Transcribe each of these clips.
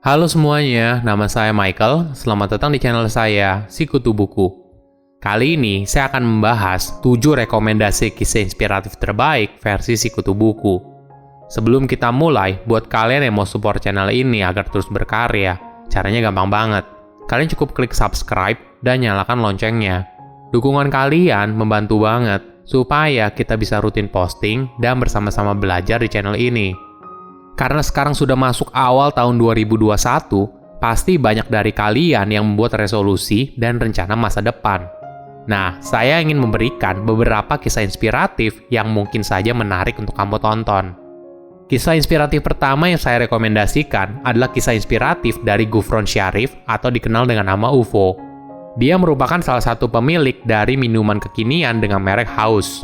Halo semuanya, nama saya Michael. Selamat datang di channel saya, Sikutu Buku. Kali ini saya akan membahas 7 rekomendasi kisah inspiratif terbaik versi Sikutu Buku. Sebelum kita mulai, buat kalian yang mau support channel ini agar terus berkarya, caranya gampang banget. Kalian cukup klik subscribe dan nyalakan loncengnya. Dukungan kalian membantu banget supaya kita bisa rutin posting dan bersama-sama belajar di channel ini. Karena sekarang sudah masuk awal tahun 2021, pasti banyak dari kalian yang membuat resolusi dan rencana masa depan. Nah, saya ingin memberikan beberapa kisah inspiratif yang mungkin saja menarik untuk kamu tonton. Kisah inspiratif pertama yang saya rekomendasikan adalah kisah inspiratif dari Ghufran Syarif atau dikenal dengan nama UFO. Dia merupakan salah satu pemilik dari minuman kekinian dengan merek Haus.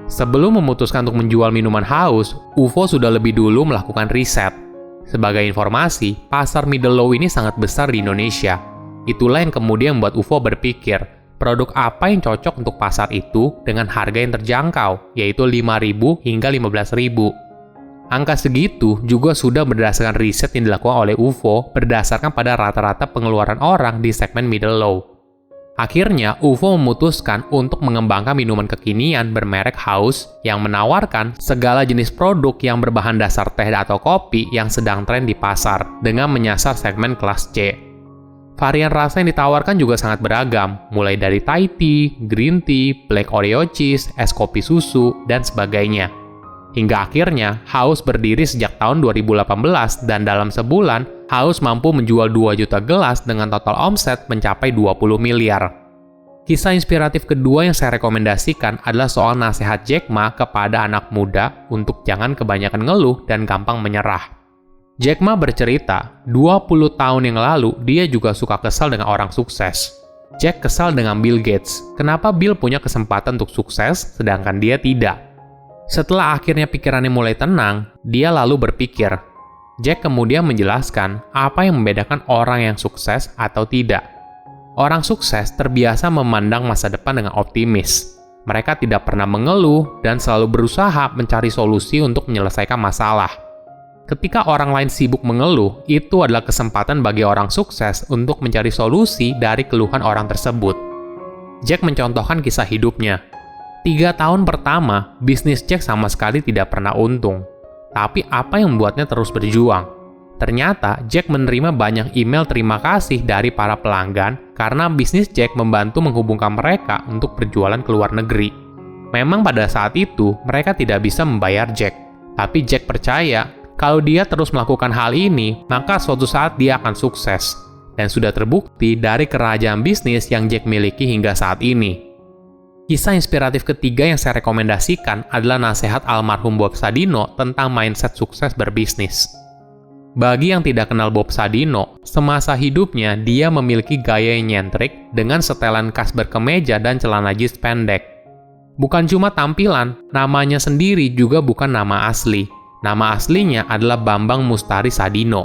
Sebelum memutuskan untuk menjual minuman Haus, UFO sudah lebih dulu melakukan riset. Sebagai informasi, pasar middle low ini sangat besar di Indonesia. Itulah yang kemudian membuat UFO berpikir, produk apa yang cocok untuk pasar itu dengan harga yang terjangkau, yaitu 5.000 hingga 15.000. Angka segitu juga sudah berdasarkan riset yang dilakukan oleh UFO berdasarkan pada rata-rata pengeluaran orang di segmen middle low. Akhirnya, UFO memutuskan untuk mengembangkan minuman kekinian bermerek Haus yang menawarkan segala jenis produk yang berbahan dasar teh atau kopi yang sedang tren di pasar dengan menyasar segmen kelas C. Varian rasa yang ditawarkan juga sangat beragam, mulai dari Thai tea, green tea, black Oreo cheese, es kopi susu, dan sebagainya. Hingga akhirnya, Haus berdiri sejak tahun 2018 dan dalam sebulan, Haus mampu menjual 2 juta gelas dengan total omset mencapai 20 miliar. Kisah inspiratif kedua yang saya rekomendasikan adalah soal nasihat Jack Ma kepada anak muda untuk jangan kebanyakan ngeluh dan gampang menyerah. Jack Ma bercerita, 20 tahun yang lalu dia juga suka kesal dengan orang sukses. Jack kesal dengan Bill Gates. Kenapa Bill punya kesempatan untuk sukses sedangkan dia tidak? Setelah akhirnya pikirannya mulai tenang, dia lalu berpikir. Jack kemudian menjelaskan apa yang membedakan orang yang sukses atau tidak. Orang sukses terbiasa memandang masa depan dengan optimis. Mereka tidak pernah mengeluh dan selalu berusaha mencari solusi untuk menyelesaikan masalah. Ketika orang lain sibuk mengeluh, itu adalah kesempatan bagi orang sukses untuk mencari solusi dari keluhan orang tersebut. Jack mencontohkan kisah hidupnya. 3 tahun pertama, bisnis Jack sama sekali tidak pernah untung. Tapi apa yang membuatnya terus berjuang? Ternyata Jack menerima banyak email terima kasih dari para pelanggan karena bisnis Jack membantu menghubungkan mereka untuk berjualan ke luar negeri. Memang pada saat itu mereka tidak bisa membayar Jack, tapi Jack percaya kalau dia terus melakukan hal ini, maka suatu saat dia akan sukses. Dan sudah terbukti dari kerajaan bisnis yang Jack miliki hingga saat ini. Kisah inspiratif ketiga yang saya rekomendasikan adalah nasihat almarhum Bob Sadino tentang mindset sukses berbisnis. Bagi yang tidak kenal Bob Sadino, semasa hidupnya dia memiliki gaya yang nyentrik dengan setelan khas berkemeja dan celana jeans pendek. Bukan cuma tampilan, namanya sendiri juga bukan nama asli. Nama aslinya adalah Bambang Mustari Sadino.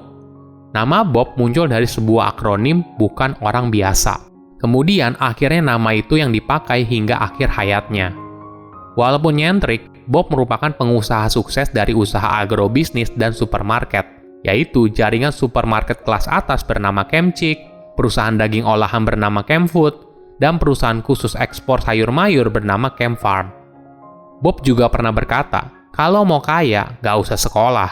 Nama Bob muncul dari sebuah akronim bukan orang biasa. Kemudian akhirnya nama itu yang dipakai hingga akhir hayatnya. Walaupun nyentrik, Bob merupakan pengusaha sukses dari usaha agrobisnis dan supermarket, yaitu jaringan supermarket kelas atas bernama Kemchik, perusahaan daging olahan bernama Kemfood, dan perusahaan khusus ekspor sayur mayur bernama Kemfarm. Bob juga pernah berkata, kalau mau kaya, gak usah sekolah.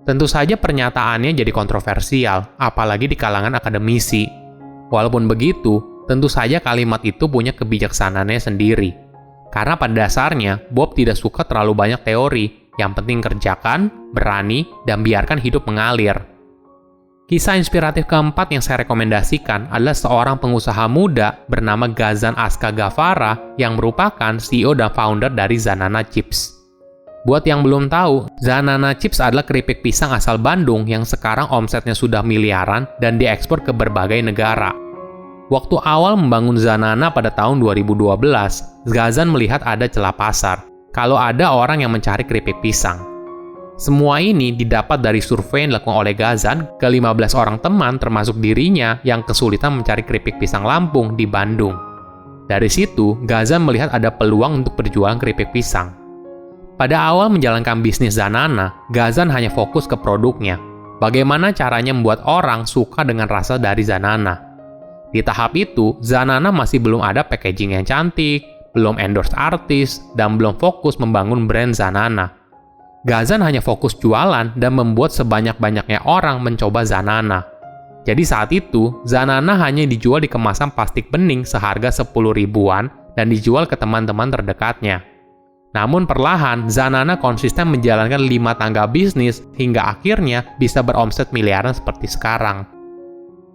Tentu saja pernyataannya jadi kontroversial, apalagi di kalangan akademisi. Walaupun begitu, tentu saja kalimat itu punya kebijaksanaannya sendiri. Karena pada dasarnya, Bob tidak suka terlalu banyak teori. Yang penting kerjakan, berani, dan biarkan hidup mengalir. Kisah inspiratif keempat yang saya rekomendasikan adalah seorang pengusaha muda bernama Ghazan Aska Ghaffara yang merupakan CEO dan founder dari Zanana Chips. Buat yang belum tahu, Zanana Chips adalah keripik pisang asal Bandung yang sekarang omsetnya sudah miliaran dan diekspor ke berbagai negara. Waktu awal membangun Zanana pada tahun 2012, Ghazan melihat ada celah pasar, kalau ada orang yang mencari keripik pisang. Semua ini didapat dari survei yang dilakukan oleh Ghazan ke 15 orang teman termasuk dirinya yang kesulitan mencari keripik pisang Lampung di Bandung. Dari situ, Ghazan melihat ada peluang untuk berjualan keripik pisang. Pada awal menjalankan bisnis Zanana, Ghazan hanya fokus ke produknya. Bagaimana caranya membuat orang suka dengan rasa dari Zanana? Di tahap itu, Zanana masih belum ada packaging yang cantik, belum endorse artis, dan belum fokus membangun brand Zanana. Ghazan hanya fokus jualan dan membuat sebanyak-banyaknya orang mencoba Zanana. Jadi saat itu, Zanana hanya dijual di kemasan plastik bening seharga 10 ribuan dan dijual ke teman-teman terdekatnya. Namun perlahan, Zanana konsisten menjalankan 5 tangga bisnis hingga akhirnya bisa beromset miliaran seperti sekarang.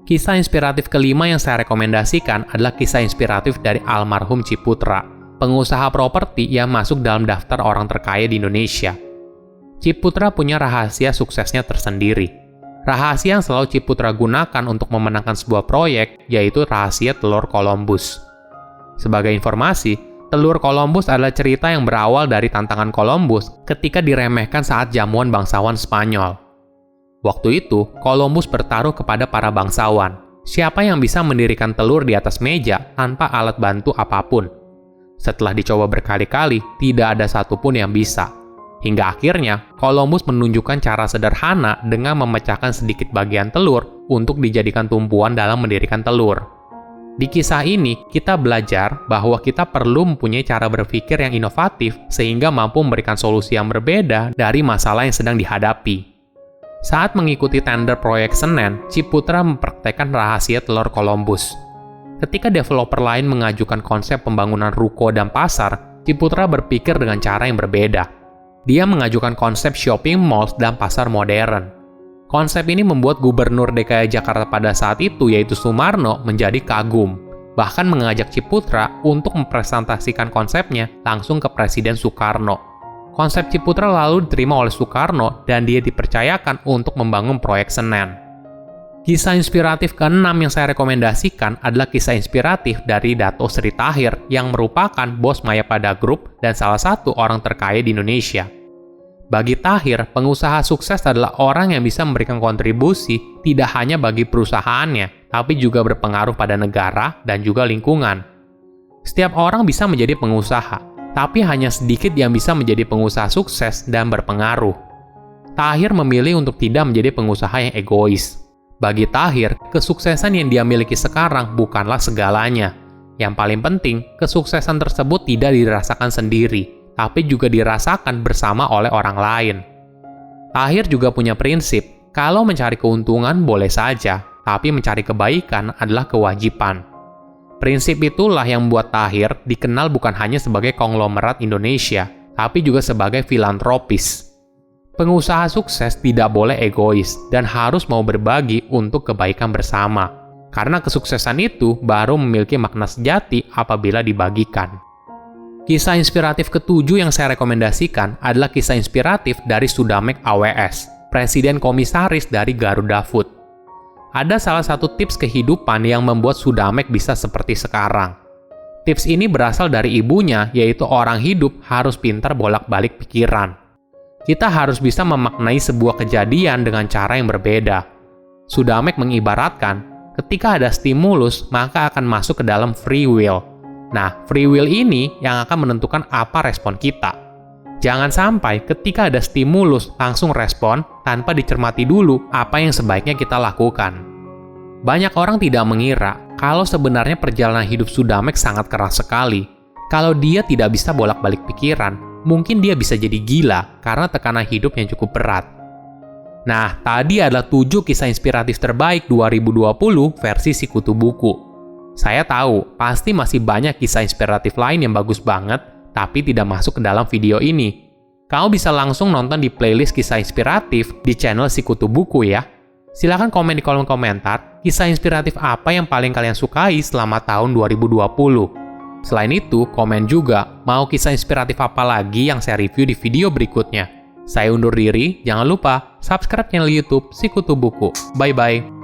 Kisah inspiratif kelima yang saya rekomendasikan adalah kisah inspiratif dari almarhum Ciputra, pengusaha properti yang masuk dalam daftar orang terkaya di Indonesia. Ciputra punya rahasia suksesnya tersendiri. Rahasia yang selalu Ciputra gunakan untuk memenangkan sebuah proyek yaitu rahasia telur Columbus. Sebagai informasi, telur Columbus adalah cerita yang berawal dari tantangan Columbus ketika diremehkan saat jamuan bangsawan Spanyol. Waktu itu, Columbus bertaruh kepada para bangsawan. Siapa yang bisa mendirikan telur di atas meja tanpa alat bantu apapun? Setelah dicoba berkali-kali, tidak ada satupun yang bisa. Hingga akhirnya, Columbus menunjukkan cara sederhana dengan memecahkan sedikit bagian telur untuk dijadikan tumpuan dalam mendirikan telur. Di kisah ini, kita belajar bahwa kita perlu mempunyai cara berpikir yang inovatif sehingga mampu memberikan solusi yang berbeda dari masalah yang sedang dihadapi. Saat mengikuti tender proyek Senen, Ciputra mempraktekkan rahasia telur Columbus. Ketika developer lain mengajukan konsep pembangunan ruko dan pasar, Ciputra berpikir dengan cara yang berbeda. Dia mengajukan konsep shopping malls dan pasar modern. Konsep ini membuat Gubernur DKI Jakarta pada saat itu, yaitu Sumarno, menjadi kagum. Bahkan mengajak Ciputra untuk mempresentasikan konsepnya langsung ke Presiden Soekarno. Konsep Ciputra lalu diterima oleh Soekarno dan dia dipercayakan untuk membangun proyek Senen. Kisah inspiratif ke-6 yang saya rekomendasikan adalah kisah inspiratif dari Dato Sri Tahir yang merupakan bos Mayapada Group dan salah satu orang terkaya di Indonesia. Bagi Tahir, pengusaha sukses adalah orang yang bisa memberikan kontribusi tidak hanya bagi perusahaannya, tapi juga berpengaruh pada negara dan juga lingkungan. Setiap orang bisa menjadi pengusaha, tapi hanya sedikit yang bisa menjadi pengusaha sukses dan berpengaruh. Tahir memilih untuk tidak menjadi pengusaha yang egois. Bagi Tahir, kesuksesan yang dia miliki sekarang bukanlah segalanya. Yang paling penting, kesuksesan tersebut tidak dirasakan sendiri, tapi juga dirasakan bersama oleh orang lain. Tahir juga punya prinsip, kalau mencari keuntungan boleh saja, tapi mencari kebaikan adalah kewajiban. Prinsip itulah yang membuat Tahir dikenal bukan hanya sebagai konglomerat Indonesia, tapi juga sebagai filantropis. Pengusaha sukses tidak boleh egois dan harus mau berbagi untuk kebaikan bersama, karena kesuksesan itu baru memiliki makna sejati apabila dibagikan. Kisah inspiratif ke-7 yang saya rekomendasikan adalah kisah inspiratif dari Sudamek AWS, Presiden Komisaris dari Garuda Food. Ada salah satu tips kehidupan yang membuat Sudamek bisa seperti sekarang. Tips ini berasal dari ibunya, yaitu orang hidup harus pintar bolak-balik pikiran. Kita harus bisa memaknai sebuah kejadian dengan cara yang berbeda. Sudamek mengibaratkan, ketika ada stimulus, maka akan masuk ke dalam free will. Nah, free will ini yang akan menentukan apa respon kita. Jangan sampai ketika ada stimulus langsung respon tanpa dicermati dulu apa yang sebaiknya kita lakukan. Banyak orang tidak mengira kalau sebenarnya perjalanan hidup Sudamek sangat keras sekali. Kalau dia tidak bisa bolak-balik pikiran, mungkin dia bisa jadi gila karena tekanan hidup yang cukup berat. Nah, tadi adalah 7 kisah inspiratif terbaik 2020 versi Sikutu Buku. Saya tahu, pasti masih banyak kisah inspiratif lain yang bagus banget, tapi tidak masuk ke dalam video ini. Kamu bisa langsung nonton di playlist kisah inspiratif di channel Sikutu Buku ya. Silahkan komen di kolom komentar, kisah inspiratif apa yang paling kalian sukai selama tahun 2020. Selain itu, komen juga, mau kisah inspiratif apa lagi yang saya review di video berikutnya. Saya undur diri, jangan lupa subscribe channel YouTube Sikutu Buku. Bye-bye.